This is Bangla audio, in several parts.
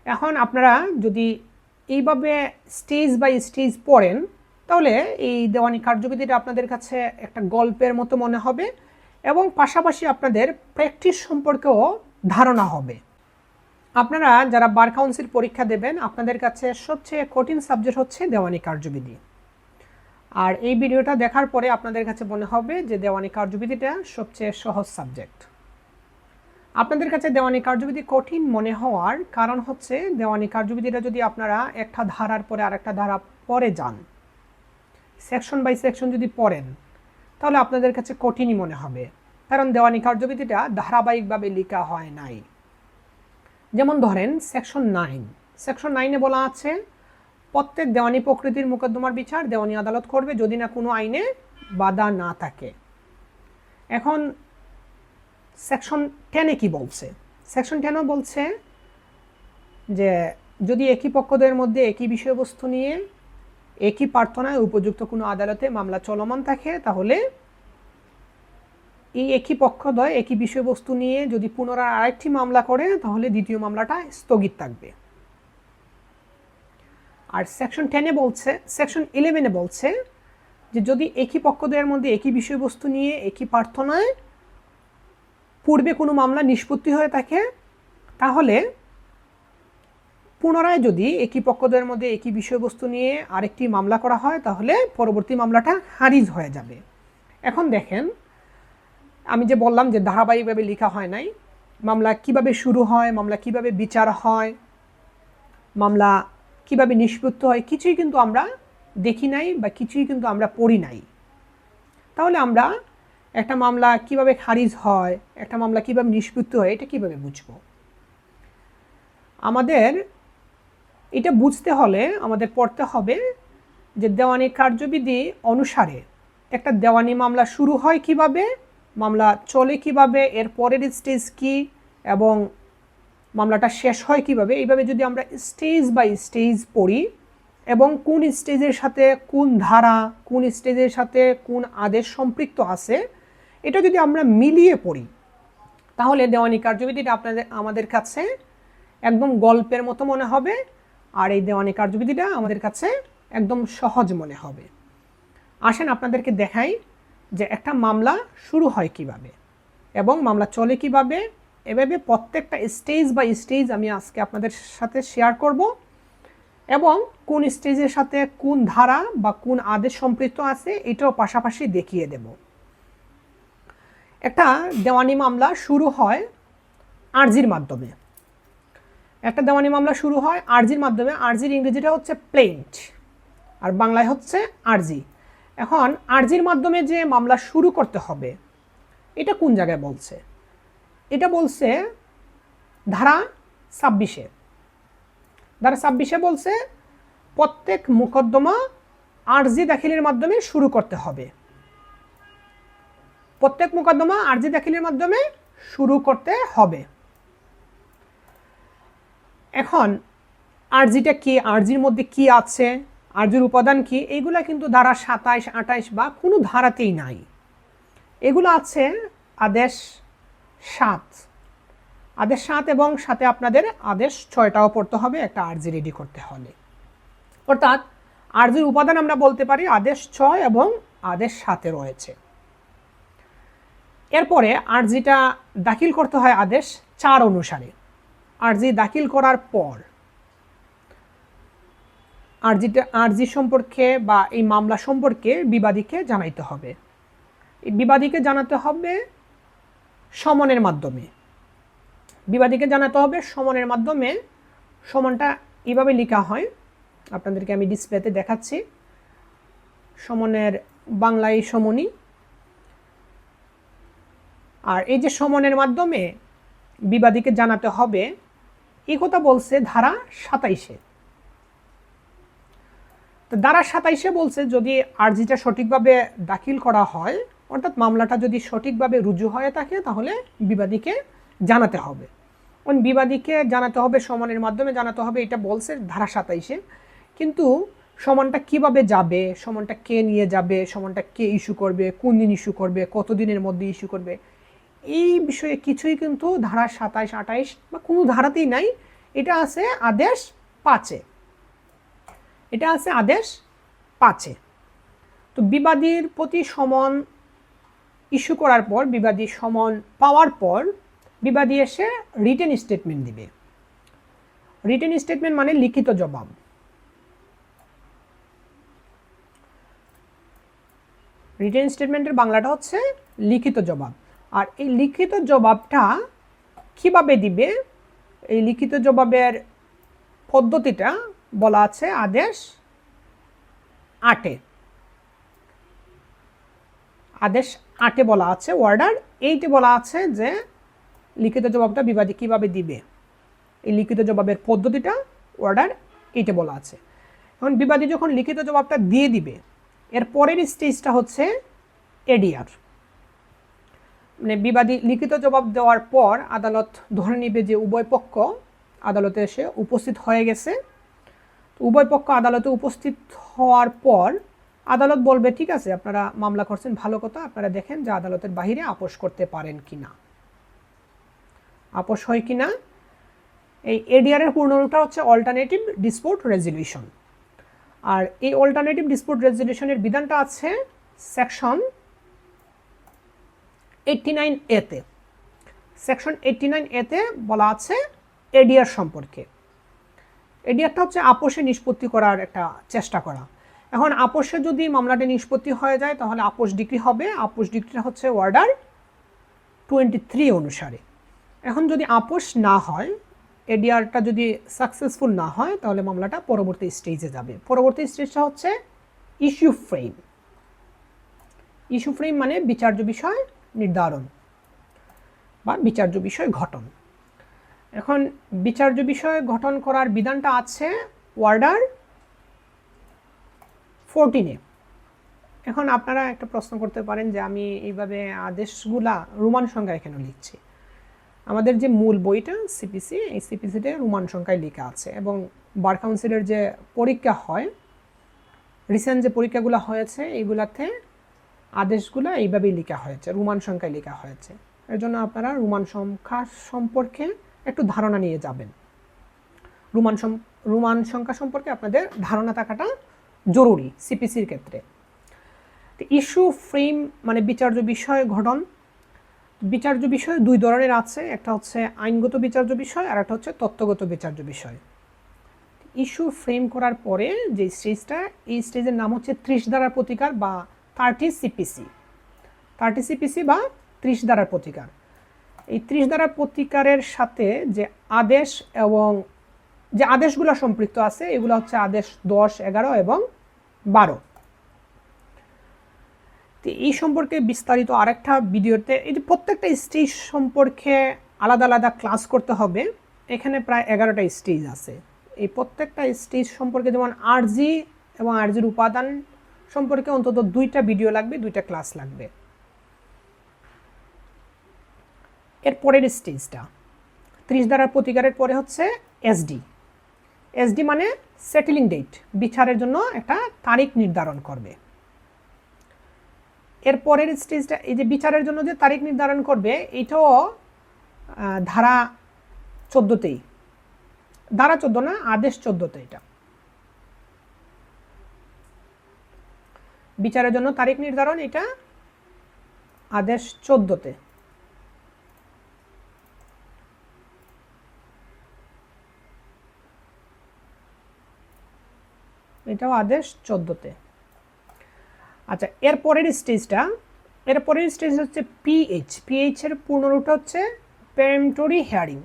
এখন আপনারা যদি এইভাবে স্টেজ বাই স্টেজ পড়েন তাহলে এই দেওয়ানি কার্যবিধিটা আপনাদের কাছে একটা গল্পের মতো মনে হবে এবং পাশাপাশি আপনাদের প্র্যাকটিস সম্পর্কেও ধারণা হবে। আপনারা যারা বার কাউন্সিল পরীক্ষা দেবেন আপনাদের কাছে সবচেয়ে কঠিন সাবজেক্ট হচ্ছে দেওয়ানি কার্যবিধি। আর এই ভিডিওটা দেখার পরে আপনাদের কাছে মনে হবে যে দেওয়ানি কার্যবিধিটা সবচেয়ে সহজ সাবজেক্ট। আপনাদের কাছে দেওয়ানি কার্যবিধি কঠিন মনে হওয়ার কারণ হচ্ছে দেওয়ানি কার্যবিধিটা যদি আপনারা একটা ধারার পরে আরেকটা ধারা পরে যান, সেকশন বাই সেকশন যদি পড়েন তাহলে আপনাদের কাছে কঠিনই মনে হবে, কারণ দেওয়ানি কার্যবিধিটা ধারাবাহিকভাবে লেখা হয় নাই। যেমন ধরেন সেকশন 9-এ বলা আছে প্রত্যেক দেওয়ানি প্রকৃতির মোকদ্দমার বিচার দেওয়ানি আদালত করবে যদি না কোনো আইনে বাধা না থাকে। এখন সেকশন 10-এ কি বলছে? সেকশন 10-ও বলছে যে যদি একই পক্ষদের মধ্যে একই বিষয়বস্তু নিয়ে একই প্রার্থনায় উপযুক্ত কোনো আদালতে মামলা চলমান থাকে তাহলে এই একই পক্ষদ্বয় একই বিষয়বস্তু নিয়ে যদি পুনরায় আরেকটি মামলা করে তাহলে দ্বিতীয় মামলাটা স্থগিত থাকবে। আর সেকশন 10-এ বলছে, সেকশন 11-এ বলছে যে যদি একই পক্ষদ্বয়ের মধ্যে একই বিষয়বস্তু নিয়ে একই প্রার্থনায় পূর্বে কোনো মামলা নিষ্পত্তি হয়ে থাকে তাহলে পুনরায় যদি একই পক্ষদ্বয়ের মধ্যে একই বিষয়বস্তু নিয়ে আরেকটি মামলা করা হয় তাহলে পরবর্তী মামলাটা খারিজ হয়ে যাবে। এখন দেখেন, আমি যে বললাম যে ধারাবাহিকভাবে লেখা হয় নাই, মামলা কিভাবে শুরু হয়, মামলা কিভাবে বিচার হয়, মামলা কিভাবে নিষ্পত্তি হয় কিছুই কিন্তু আমরা দেখি নাই বা কিছুই কিন্তু আমরা পড়ি নাই। তাহলে আমরা একটা মামলা কিভাবে খারিজ হয়, একটা মামলা কিভাবে নিষ্পত্তি হয় এটা কিভাবে বুঝব? আমাদের এটা বুঝতে হলে আমাদের পড়তে হবে যে দেওয়ানি কার্যবিধি অনুসারে একটা দেওয়ানি মামলা শুরু হয় কিভাবে, মামলা চলে কিভাবে, এর পরের স্টেজ কি এবং মামলাটা শেষ হয় কিভাবে, এইভাবে যদি আমরা স্টেজ বাই স্টেজ পড়ি এবং কোন স্টেজের সাথে কোন ধারা, কোন স্টেজের সাথে কোন আদেশ সম্পৃক্ত আছে এটা যদি আমরা মিলিয়ে পড়ি তাহলে দেওয়ানি কার্যবিধিটা আমাদের কাছে একদম গল্পের মতো মনে হবে আর এই দেওয়ানি কার্যবিধিটা আমাদের কাছে একদম সহজ মনে হবে। আসেন আপনাদেরকে দেখাই যে একটা মামলা শুরু হয় কিভাবে এবং মামলা চলে কিভাবে। এভাবে প্রত্যেকটা স্টেজ বাই স্টেজ আমি আজকে আপনাদের সাথে শেয়ার করব এবং কোন স্টেজের সাথে কোন ধারা বা কোন আদেশ সম্পৃক্ত আছে এটাও পাশাপাশি দেখিয়ে দেব। একটা দেওয়ানি মামলা শুরু হয় আর্জির মাধ্যমে। একটা দেওয়ানি মামলা শুরু হয় আর্জির মাধ্যমে। আর্জির ইংরেজিটা হচ্ছে প্লেইন্ট আর বাংলায় হচ্ছে আর্জি। এখন আর্জির মাধ্যমে যে মামলা শুরু করতে হবে এটা কোন জায়গায় বলছে? এটা বলছে ধারা 26-এ। ধারা 26-এ বলছে প্রত্যেক মোকদ্দমা আর্জি দাখিলের মাধ্যমে শুরু করতে হবে। প্রত্যেক মোকদ্দমা আর্জি দাখিলের মাধ্যমে শুরু করতে হবে। এখন আর্জিটা কি, আর্জির মধ্যে কি আছে, আর্জির উপাদান কি, এইগুলা কিন্তু ধারা 27, 28 বা কোনো ধারাতেই নাই। এগুলো আছে আদেশ 7, আদেশ 7 এবং সাথে আপনাদের আদেশ 6টাও পড়তে হবে একটা আর্জি রেডি করতে হলে। অর্থাৎ আর্জির উপাদান আমরা বলতে পারি আদেশ 6 এবং আদেশ 7-এ রয়েছে। এরপরে আর্জিটা দাখিল করতে হয় আদেশ 4 অনুসারে। আর্জি দাখিল করার পর আর্জি সম্পর্কে বা এই মামলা সম্পর্কে বিবাদীকে জানাইতে হবে। এই বিবাদীকে জানাতে হবে সমনের মাধ্যমে। বিবাদীকে জানাতে হবে সমনের মাধ্যমে। সমনটা এইভাবে লেখা হয়, আপনাদেরকে আমি ডিসপ্লেতে দেখাচ্ছি। সমনের বাংলায় সমনী। আর এই যে সমনের মাধ্যমে বিবাদীকে জানাতে হবে এই কথা বলছে ধারা 27-এ। তো ধারা 27-এ বলছে যদি আর্জিটা সঠিকভাবে দাখিল করা হয়, অর্থাৎ মামলাটা যদি সঠিকভাবে রুজু হয়ে থাকে তাহলে বিবাদীকে জানাতে হবে। বিবাদীকে জানাতে হবে সমনের মাধ্যমে জানাতে হবে, এটা বলছে ধারা 27-এ। কিন্তু সমনটা কিভাবে যাবে, সমনটা কে নিয়ে যাবে, সমনটা কে ইস্যু করবে, কোন দিন ইস্যু করবে, কতদিনের মধ্যে ইস্যু করবে, এই বিষয়ে কিছুই কিন্তু ধারা 27, 28 বা কোনো ধারাতেই নাই। এটা আছে আদেশ 5-এ, এটা আছে আদেশ 5-এ। তো বিবাদীর প্রতি সমন ইস্যু করার পর, বিবাদী সমন পাওয়ার পর বিবাদী এসে রিটেন স্টেটমেন্ট দিবে। রিটেন স্টেটমেন্ট মানে লিখিত জবাব। রিটেন স্টেটমেন্টের বাংলাটা হচ্ছে লিখিত জবাব। আর এই লিখিত জবাবটা কিভাবে দিবে, এই লিখিত জবাবের পদ্ধতিটা বলা আছে আদেশ 8-এ। আদেশ 8-এ বলা আছে, অর্ডার 8-এ বলা আছে যে লিখিত জবাবটা বিবাদী কিভাবে দিবে। এই লিখিত জবাবের পদ্ধতিটা অর্ডার 8-এ বলা আছে। এখন বিবাদী যখন লিখিত জবাবটা দিয়ে দিবে, এর পরের স্টেজটা হচ্ছে এডিআর। মানে বিবাদী লিখিত জবাব দেওয়ার পর আদালত ধরে নিবে যে উভয় পক্ষ আদালতে এসে উপস্থিত হয়ে গেছে। উভয় পক্ষ আদালতে উপস্থিত হওয়ার পর আদালত বলবে ঠিক আছে, আপনারা মামলা করছেন, ভালো কথা, আপনারা দেখেন যে আদালতের বাহিরে আপোষ করতে পারেন কিনা, আপোষ হয় কিনা। এই এডিআর এর পূর্ণরূপটা হচ্ছে অল্টারনেটিভ ডিসপিউট রেজলিউশন। আর এই অল্টারনেটিভ ডিসপিউট রেজলিউশনের বিধানটা আছে সেকশন 89A-তে। সেকশন 89A-তে বলা আছে এডিআর সম্পর্কে। এডিআরটা হচ্ছে আপোষে নিষ্পত্তি করার একটা চেষ্টা করা। এখন আপোষে যদি মামলাটি নিষ্পত্তি হয়ে যায় তাহলে আপোষ ডিক্রি হবে। আপোষ ডিক্রিটা হচ্ছে অর্ডার 23 অনুসারে। এখন যদি আপোষ না হয়, এডিআরটা যদি সাকসেসফুল না হয়, তাহলে মামলাটা পরবর্তী স্টেজে যাবে। পরবর্তী স্টেজটা হচ্ছে ইস্যু ফ্রেম। ইস্যু ফ্রেম মানে বিচার্য বিষয় নির্ধারণ বা বিচার্য বিষয় গঠন। এখন বিচার্য বিষয় গঠন করার বিধানটা আছে অর্ডার 14-এ। এখন আপনারা একটা প্রশ্ন করতে পারেন যে আমি এইভাবে আদেশগুলা রোমান সংখ্যায় কেন লিখছি। আমাদের যে মূল বইটা সিপিসি, এই সিপিসিতে রোমান সংখ্যায় লেখা আছে, এবং বার কাউন্সিলের যে পরীক্ষা হয়, রিসেন্ট যে পরীক্ষাগুলো হয়েছে, এইগুলাতে আদেশগুলো এইভাবেই লেখা হয়েছে, রোমান সংখ্যায় লেখা হয়েছে। এর জন্য আপনারা রোমান সংখ্যা সম্পর্কে একটু ধারণা নিয়ে যাবেন। রোমান সংখ্যা সম্পর্কে আপনাদের ধারণা থাকাটা জরুরি সিপিসির ক্ষেত্রে। তো ইস্যু ফ্রেম মানে বিচার্য বিষয় গঠন। বিচার্য বিষয় দুই ধরনের আছে, একটা হচ্ছে আইনগত বিচার্য বিষয় আর একটা হচ্ছে তত্ত্বগত বিচার্য বিষয়। ইস্যু ফ্রেম করার পরে যে স্টেজটা, এই স্টেজের নাম হচ্ছে 30 ধারার প্রতিকার বা 30 সিপিসি। 30 সিপিসি বা 30 ধারার প্রতিকার। এই 30 ধারার প্রতিকারের সাথে যে আদেশ এবং যে আদেশগুলো সম্পৃক্ত আছে, এগুলো হচ্ছে আদেশ 10, 11 এবং 12। তো এই সম্পর্কে বিস্তারিত আরেকটা ভিডিওতে, এই যে প্রত্যেকটা স্টেজ সম্পর্কে আলাদা আলাদা ক্লাস করতে হবে। এখানে প্রায় 11টা স্টেজ আছে। এই প্রত্যেকটা স্টেজ সম্পর্কে, যেমন আরজি এবং আরজির উপাদান সম্পর্কে অন্তত 2টা ভিডিও লাগবে, 2টা ক্লাস লাগবে। এর পরের স্টেজটা 30 ধারার প্রতিকারের পরে হচ্ছে এসডি। এসডি মানে সেটেলিং ডেট, বিচারের জন্য একটা তারিখ নির্ধারণ করবে। এর পরের স্টেজটা, এই যে বিচারের জন্য যে তারিখ নির্ধারণ করবে, এইটাও ধারা 14তেই, ধারা 14 না, আদেশ 14তে। এটা বিচারের জন্য তারিখ নির্ধারণ, এটা আদেশ 14তে। এটাও আদেশ 14তে। আচ্ছা, এর পরের স্টেজটা, এর পরের স্টেজ হচ্ছে পিএইচ। পিএইচ এর পূর্ণরূপটা হচ্ছে পেরেম্পটরি হিয়ারিং।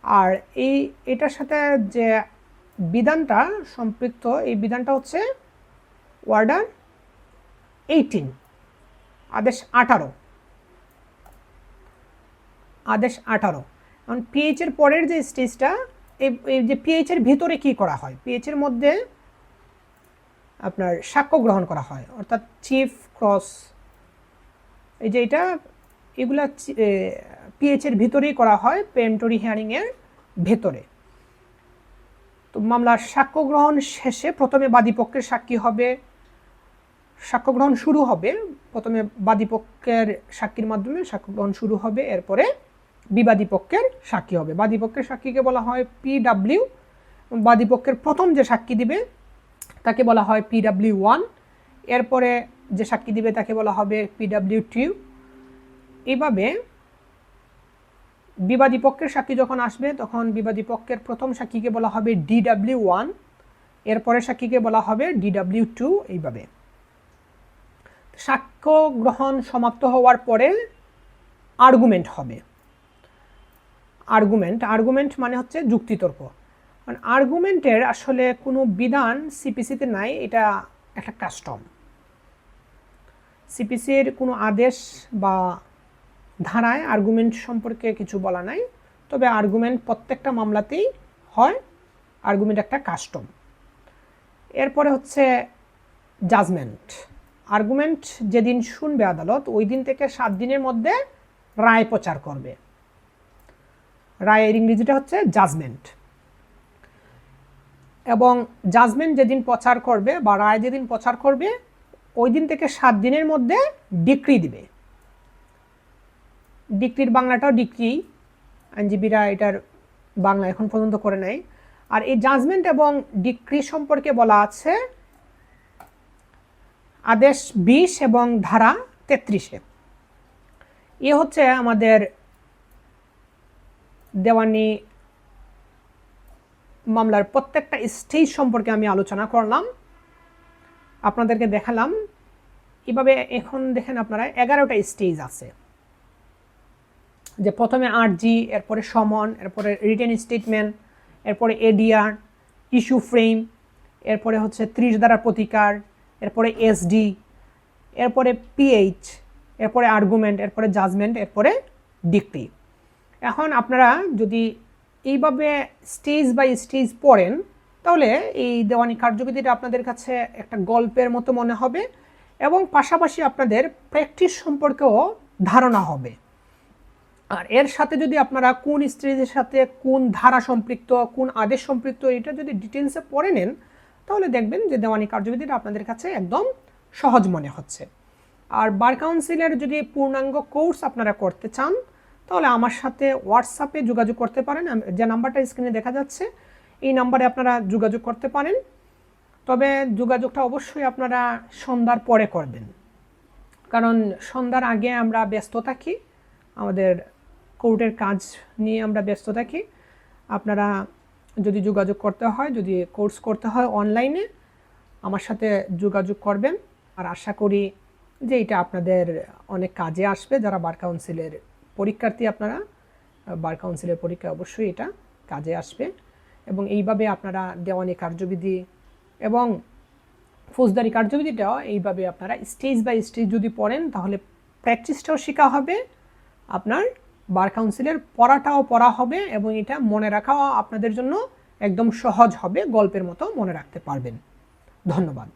আর এটার সাথে যে বিধানটা সম্পৃক্ত, এই বিধানটা হচ্ছে অর্ডার 18, আদেশ 18। আদেশ 18। কারণ পিএইচ এর পরের যে স্টেজটা, এই যে পিএইচ এর ভিতরে কি করা হয়, পিএইচ এর মধ্যে আপনার সাক্ষ্য গ্রহণ করা হয়, অর্থাৎ চিফ ক্রস, এই যে এগুলা পিএইচ এর ভিতরেই করা হয়, পেরেম্পটরি হিয়ারিং এর ভেতরে। তো মামলার সাক্ষ্য গ্রহণ শেষে প্রথমে বাদীপক্ষের সাক্ষী হবে, সাক্ষ্য গ্রহণ শুরু হবে, প্রথমে বাদীপক্ষের সাক্ষীর মাধ্যমে সাক্ষ্য গ্রহণ শুরু হবে, এরপরে বিবাদী পক্ষের সাক্ষী হবে। বাদী পক্ষের সাক্ষীকে বলা হয় PW, বাদী পক্ষের প্রথম যে সাক্ষী দিবে তাকে বলা হয় PW1, এরপরে যে সাক্ষী দিবে তাকে বলা হবে PW2। এইভাবে বিবাদী পক্ষের সাক্ষী যখন আসবে তখন বিবাদী পক্ষের প্রথম সাক্ষীকে বলা হবে DW1, এরপরে সাক্ষীকে বলা হবে DW2। এইভাবে সাক্ষ্য গ্রহণ সমাপ্ত হওয়ার পরে আর্গুমেন্ট হবে। আর্গুমেন্ট মানে হচ্ছে যুক্তিতর্ক। মানে আর্গুমেন্টের আসলে কোনো বিধান সিপিসিতে নাই, এটা একটা কাস্টম। সিপিসির কোনো আদেশ বা ধারায় আর্গুমেন্ট সম্পর্কে কিছু বলা নাই, তবে আর্গুমেন্ট প্রত্যেকটা মামলাতেই হয়। আর্গুমেন্ট একটা কাস্টম। এরপরে হচ্ছে জাজমেন্ট। আর্গুমেন্ট যেদিন শুনবে আদালত ওই দিন থেকে 7 দিনের মধ্যে রায় প্রচার করবে। রায়ের ইংরেজিটা হচ্ছে জাজমেন্ট। এবং জাজমেন্ট যেদিন প্রচার করবে বা রায় যেদিন প্রচার করবে ওই দিন থেকে 7 দিনের মধ্যে ডিক্রি দিবে। ডিক্রির বাংলাটাও ডিক্রি, আইনজীবীরা এটার বাংলা এখন পর্যন্ত করে নাই। আর এই জাজমেন্ট এবং ডিক্রি সম্পর্কে বলা আছে আদেশ 20 এবং ধারা 33-এ। এ হচ্ছে আমাদের দেওয়ানি মামলার প্রত্যেকটা স্টেজ সম্পর্কে আমি আলোচনা করলাম, আপনাদেরকে দেখালাম। এভাবে এখন দেখেন আপনারা 11টা স্টেজ আছে, যে প্রথমে আরজি, এরপরে সমন, এরপরে রিটেন স্টেটমেন্ট, এরপরে এডিআর, ইস্যু ফ্রেম, এরপরে হচ্ছে 30 ধারার প্রতিকার, এরপরে এসডি, এরপরে পিএইচ, এরপরে আর্গুমেন্ট, এরপরে জাজমেন্ট, এরপরে ডিক্রি। এখন আপনারা যদি এইভাবে স্টেজ বাই স্টেজ পড়েন তাহলে এই দেওয়ানি কার্যবিধিটা আপনাদের কাছে একটা গল্পের মতো মনে হবে এবং পাশাপাশি আপনাদের প্র্যাকটিস সম্পর্কেও ধারণা হবে। আর এর সাথে যদি আপনারা কোন স্টেজের সাথে কোন ধারা সম্পৃক্ত, কোন আদেশ সম্পৃক্ত, এটা যদি ডিটেলসে পড়ে নেন তাহলে দেখবেন যে দেওয়ানি কার্যবিধিটা আপনাদের কাছে একদম সহজ মনে হচ্ছে। আর বার কাউন্সিলের যদি পূর্ণাঙ্গ কোর্স আপনারা করতে চান তাহলে আমার সাথে হোয়াটসঅ্যাপে যোগাযোগ করতে পারেন। যে নাম্বারটা স্ক্রিনে দেখা যাচ্ছে এই নাম্বারে আপনারা যোগাযোগ করতে পারেন, তবে যোগাযোগটা অবশ্যই আপনারা সন্ধ্যার পরে করবেন, কারণ সন্ধ্যার আগে আমরা ব্যস্ত থাকি, আমাদের কোর্টের কাজ নিয়ে আমরা ব্যস্ত থাকি। আপনারা যদি যোগাযোগ করতে হয়, যদি কোর্স করতে হয় অনলাইনে, আমার সাথে যোগাযোগ করবেন। আর আশা করি যে এটা আপনাদের অনেক কাজে আসবে। যারা বার কাউন্সিলের পরীক্ষার্থী, আপনারা বার কাউন্সিলের পরীক্ষা অবশ্যই এটা কাজে আসবে। এবং এইভাবে আপনারা দেওয়ানি কার্যবিধি এবং ফৌজদারি কার্যবিধিটাও এইভাবে আপনারা স্টেজ বাই স্টেজ যদি পড়েন তাহলে প্র্যাকটিসটাও শেখা হবে, আপনার বার কাউন্সিলের পড়াটাও পড়া হবে এবং এটা মনে রাখাও আপনাদের জন্য একদম সহজ হবে, গল্পের মতো মনে রাখতে পারবেন। ধন্যবাদ।